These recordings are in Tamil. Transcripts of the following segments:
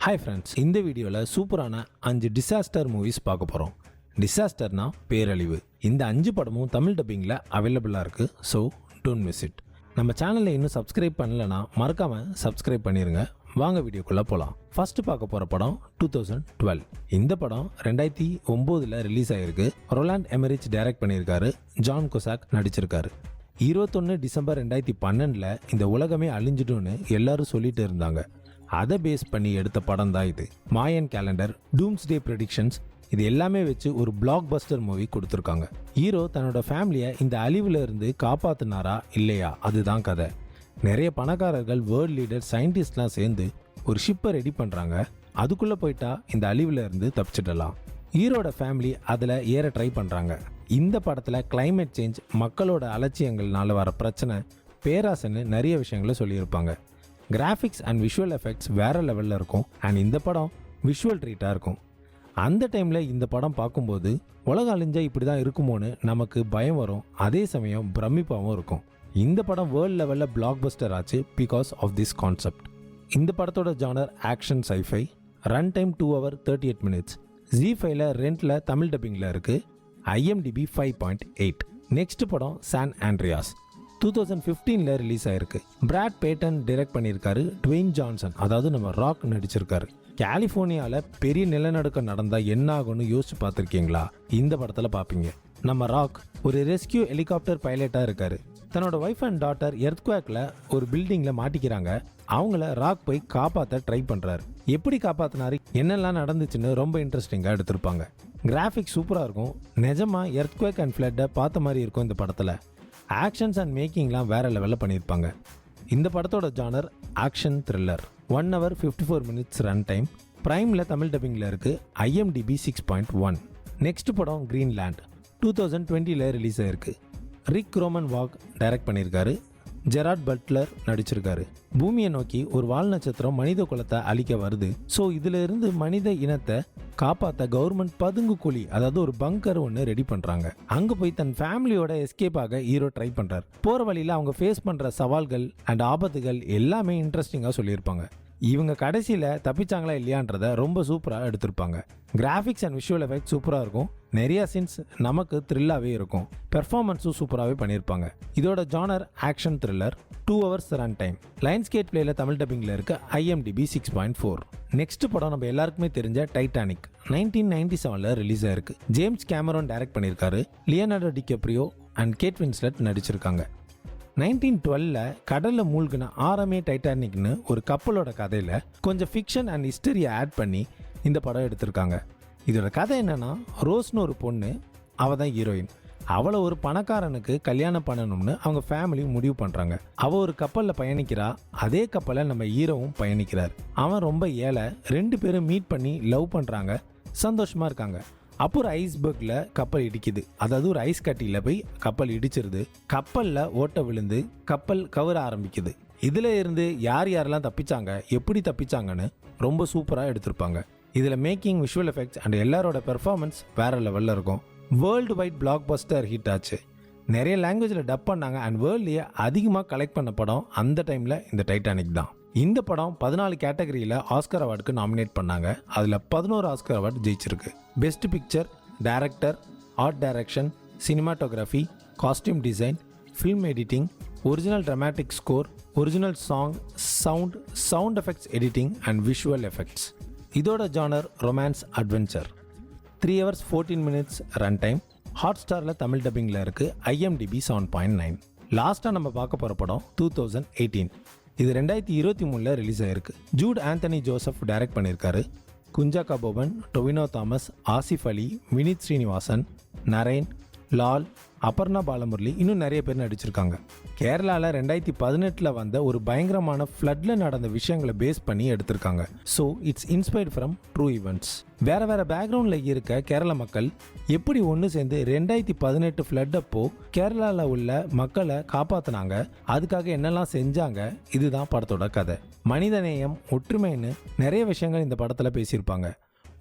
ஹாய் ஃப்ரெண்ட்ஸ், இந்த வீடியோவில் சூப்பரான 5 டிசாஸ்டர் மூவிஸ் பார்க்க போகிறோம். டிசாஸ்டர்னா பேரழிவு. இந்த 5 படமும் தமிழ் டப்பிங்கில் அவைலபிளாக இருக்குது. So don't miss it. நம்ம சேனலில் இன்னும் சப்ஸ்கிரைப் பண்ணலைன்னா மறக்காமல் சப்ஸ்கிரைப் பண்ணிடுங்க. வாங்க வீடியோக்குள்ளே போகலாம். ஃபர்ஸ்ட் பார்க்க போகிற படம் 2012. இந்த படம் 2009 ரிலீஸ் ஆகிருக்கு. ரொலாண்ட் எமரிச் டைரக்ட் பண்ணியிருக்காரு. ஜான் கொசாக் நடிச்சிருக்காரு. 21 டிசம்பர் 2012 இந்த உலகமே அழிஞ்சிடும்னு எல்லாரும் சொல்லிட்டு இருந்தாங்க. அதை பேஸ் பண்ணி எடுத்த படம் தான் இது. மாயன் கேலண்டர், டூம்ஸ்டே ப்ரெடிக்ஷன்ஸ், இது எல்லாமே வச்சு ஒரு பிளாக் பஸ்டர் மூவி கொடுத்துருக்காங்க. ஹீரோ தன்னோட ஃபேமிலியை இந்த அழிவுல இருந்து காப்பாத்தினாரா இல்லையா, அதுதான் கதை. நிறைய பணக்காரர்கள், வேர்ல்ட் லீடர், சயின்டிஸ்ட்லாம் சேர்ந்து ஒரு ஷிப்பை ரெடி பண்ணுறாங்க. அதுக்குள்ளே போயிட்டா இந்த அழிவுல இருந்து தப்பிச்சிடலாம். ஹீரோட ஃபேமிலி அதில் ஏற ட்ரை பண்ணுறாங்க. இந்த படத்தில் கிளைமேட் சேஞ்ச், மக்களோட அலட்சியங்கள்னால வர பிரச்சனை, பேராசைன்னு நிறைய விஷயங்களை சொல்லியிருப்பாங்க. கிராஃபிக்ஸ் அண்ட் விஷுவல் எஃபெக்ட்ஸ் வேறு லெவலில் இருக்கும். அண்ட் இந்த படம் விஷுவல் ட்ரீட்டாக இருக்கும். அந்த டைமில் இந்த படம் பார்க்கும்போது உலகம் அழிஞ்சா இப்படி தான் இருக்குமோன்னு நமக்கு பயம் வரும். அதே சமயம் பிரமிப்பாகவும் இருக்கும். இந்த படம் வேர்ல்ட் லெவலில் பிளாக் பஸ்டர் ஆச்சு பிகாஸ் ஆஃப் திஸ் கான்செப்ட். இந்த படத்தோட genre action sci-fi. Run time 2 hours 38 minutes. ZEE5ல ரெண்டில் தமிழ் டப்பிங்கில் இருக்குது. IMDb 5.8. நெக்ஸ்ட் படம் சான் ஆண்ட்ரியாஸ். 2015 ரிலீஸ் ஆயிருக்கு. பிராட் பேட்டன் டைரக்ட் பண்ணியிருக்காரு. ட்வேன் ஜான்சன், அதாவது நம்ம ராக், நடிச்சிருக்காரு. கலிஃபோர்னியாவில் பெரிய நிலநடுக்கம் நடந்தால் என்ன ஆகும்னு யோசிச்சு பார்த்துருக்கீங்களா? இந்த படத்தில் பார்ப்பீங்க. நம்ம ராக் ஒரு ரெஸ்கியூ ஹெலிகாப்டர் பைலட்டாக இருக்காரு. தன்னோட ஒய்ஃப் அண்ட் டாட்டர் எர்த்குவேக்கில் ஒரு பில்டிங்கில் மாட்டிக்கிறாங்க. அவங்கள ராக் போய் காப்பாற்ற ட்ரை பண்ணுறாரு. எப்படி காப்பாற்றினாரு, என்னெல்லாம் நடந்துச்சுன்னு ரொம்ப இன்ட்ரெஸ்டிங்காக எடுத்திருப்பாங்க. கிராஃபிக்ஸ் சூப்பராக இருக்கும். நிஜமாக எர்த்குவேக் அண்ட் ஃப்ளட்டை பார்த்த மாதிரி இருக்கும் இந்த படத்தில். ஆக்ஷன்ஸ் அண்ட் மேக்கிங்லாம் வேறு லெவலில் பண்ணியிருப்பாங்க. இந்த படத்தோட genre action thriller. 1 hour 54 minutes run time. ப்ரைமில் தமிழ் டப்பிங்கில் இருக்குது. IMDb 6.1. நெக்ஸ்ட் படம் கிரீன்லேண்ட். 2020 ரிலீஸ் ஆயிருக்கு. ரிக் ரோமன் வாக் டைரக்ட் பண்ணியிருக்காரு. ஜெராட் பட்லர் நடிச்சிருக்காரு. பூமியை நோக்கி ஒரு வால் நட்சத்திரம் மனித குலத்தை அழிக்க வருது. ஸோ இதுல இருந்து மனித இனத்தை காப்பாற்ற கவர்மெண்ட் பதுங்கு குழி, அதாவது ஒரு பங்கர் ஒன்று ரெடி பண்றாங்க. அங்க போய் தன் ஃபேமிலியோட எஸ்கேப் ஆக ஹீரோ ட்ரை பண்றாரு. போற வழியில அவங்க ஃபேஸ் பண்ற சவால்கள் அண்ட் ஆபத்துகள் எல்லாமே இன்ட்ரெஸ்டிங்கா சொல்லியிருப்பாங்க. இவங்க கடைசியில் தப்பிச்சாங்களா இல்லையான்றதை ரொம்ப சூப்பராக எடுத்திருப்பாங்க. கிராஃபிக்ஸ் அண்ட் விஷுவல் எஃபெக்ட் சூப்பராக இருக்கும். நிறைய சீன்ஸ் நமக்கு த்ரில்லாகவே இருக்கும். பெர்ஃபார்மன்ஸும் சூப்பராகவே பண்ணியிருப்பாங்க. இதோட genre action thriller. 2 hours run time. Lionsgate பிளேல தமிழ் டப்பிங்கில் இருக்க. IMDb 6.4. நெக்ஸ்ட் படம் நம்ம எல்லாருக்குமே தெரிஞ்ச டைட்டானிக். 1997 ரிலீஸ் ஆயிருக்கு. ஜேம்ஸ் கேமரோன் டைரக்ட் பண்ணியிருக்காரு. Leonardo DiCaprio and gate Winslet நடிச்சிருக்காங்க. 1912 கடலில் மூழ்கின ஆரமே டைட்டானிக்னு ஒரு கப்பலோட கதையில் கொஞ்சம் ஃபிக்ஷன் அண்ட் ஹிஸ்டரியை ஆட் பண்ணி இந்த படம் எடுத்திருக்காங்க. இதோட கதை என்னன்னா, ரோஸ்னு ஒரு பொண்ணு, அவள் தான் ஹீரோயின். அவளை ஒரு பணக்காரனுக்கு கல்யாணம் பண்ணணும்னு அவங்க ஃபேமிலி முடிவு பண்ணுறாங்க. அவள் ஒரு கப்பலில் பயணிக்கிறா. அதே கப்பலில் நம்ம ஹீரோவும் பயணிக்கிறார். அவன் ரொம்ப ஏழை. 2 பேரும் மீட் பண்ணி லவ் பண்ணுறாங்க. சந்தோஷமாக இருக்காங்க. அப்போ ஒரு ஐஸ்பர்க்ல கப்பல் இடிக்குது. அதாவது ஒரு ஐஸ் கட்டியில் போய் கப்பல் இடிச்சிருது. கப்பலில் ஓட்ட விழுந்து கப்பல் கவர ஆரம்பிக்குது. இதில் இருந்து யார் யாரெல்லாம் தப்பிச்சாங்க, எப்படி தப்பிச்சாங்கன்னு ரொம்ப சூப்பராக எடுத்திருப்பாங்க. இதில் மேக்கிங், விஷுவல் எஃபெக்ட்ஸ் அண்ட் எல்லாரோட பெர்ஃபார்மன்ஸ் வேறு லெவலில் இருக்கும். World wide black Bastar hit ஆச்சு. நிறைய லாங்குவேஜில் டப் பண்ணாங்க. அண்ட் வேர்ல்ட்லேயே அதிகமாக கலெக்ட் பண்ண படம் அந்த டைமில் இந்த டைட்டானிக் தான். இந்த படம் 14 கேட்டகரியில் ஆஸ்கர் அவார்டுக்கு நாமினேட் பண்ணாங்க. அதில் 11 ஆஸ்கர் அவார்டு ஜெயிச்சிருக்கு. Best picture, director, art direction, cinematography, costume design, film editing, original dramatic score, original song, sound effects editing and visual effects. இதோட genre romance adventure. 3 hours 14 minutes run time. ஹாட்ஸ்டாரில் தமிழ் டப்பிங்கில் இருக்குது. IMDb 7.9. லாஸ்ட்டாக நம்ம பார்க்க போகிற படம் 2018. இது 2023 ரிலீஸ் ஆயிருக்கு. ஜூட் ஆந்தனி ஜோசப் டைரக்ட் பண்ணியிருக்காரு. குஞ்சாக்கா போபன், டொவினோ தாமஸ், ஆசிஃப் அலி, வினித் ஸ்ரீனிவாசன், நரேன், லால், அபர்ணா பாலமுரளி, இன்னும் நிறைய பேர் நடிச்சிருக்காங்க. கேரளாவில் 2018 வந்த ஒரு பயங்கரமான ஃப்ளட்டில் நடந்த விஷயங்களை பேஸ் பண்ணி எடுத்திருக்காங்க. So it's inspired from true events. வேற வேற பேக்ரவுண்டில் இருக்க கேரள மக்கள் எப்படி ஒன்று சேர்ந்து 2018 ஃப்ளட் அப்போ கேரளாவில் உள்ள மக்களை காப்பாற்றினாங்க, அதுக்காக என்னெல்லாம் செஞ்சாங்க, இதுதான் படத்தோட கதை. மனிதநேயம், ஒற்றுமைன்னு நிறைய விஷயங்கள் இந்த படத்தில் பேசியிருப்பாங்க.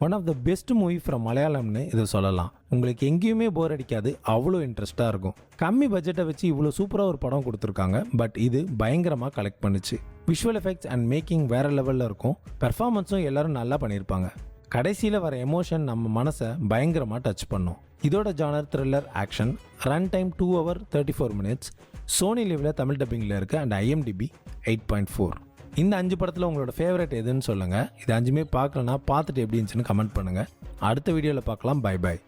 One of the best movie from மலையாளம்னு இதை சொல்லலாம். உங்களுக்கு எங்கேயுமே போர் அடிக்காது, அவ்வளோ இன்ட்ரெஸ்ட்டாக இருக்கும். கம்மி பட்ஜெட்டை வச்சு இவ்வளோ சூப்பராக ஒரு படம் கொடுத்துருக்காங்க. பட் இது பயங்கரமாக கலெக்ட் பண்ணுச்சு. விஷுவல் எஃபெக்ட்ஸ் அண்ட் மேக்கிங் வேறு லெவலில் இருக்கும். பெர்ஃபார்மன்ஸும் எல்லோரும் நல்லா பண்ணியிருப்பாங்க. கடைசியில் வர எமோஷன் நம்ம மனசை பயங்கரமாக டச் பண்ணும். இதோட genre thriller action. Run time 2 hours 34 minutes. Sony லிவ்வில் தமிழ் டப்பிங்கில் இருக்குது அண்ட் IMDb 8.4. இந்த 5 படத்தில் உங்களோட ஃபேவரட் எதுன்னு சொல்லுங்கள். இது 5மே பார்க்கலன்னா பார்த்துட்டு எப்படி இருந்துச்சுன்னு கமெண்ட் பண்ணுங்கள். அடுத்த வீடியோவில் பார்க்கலாம். Bye bye.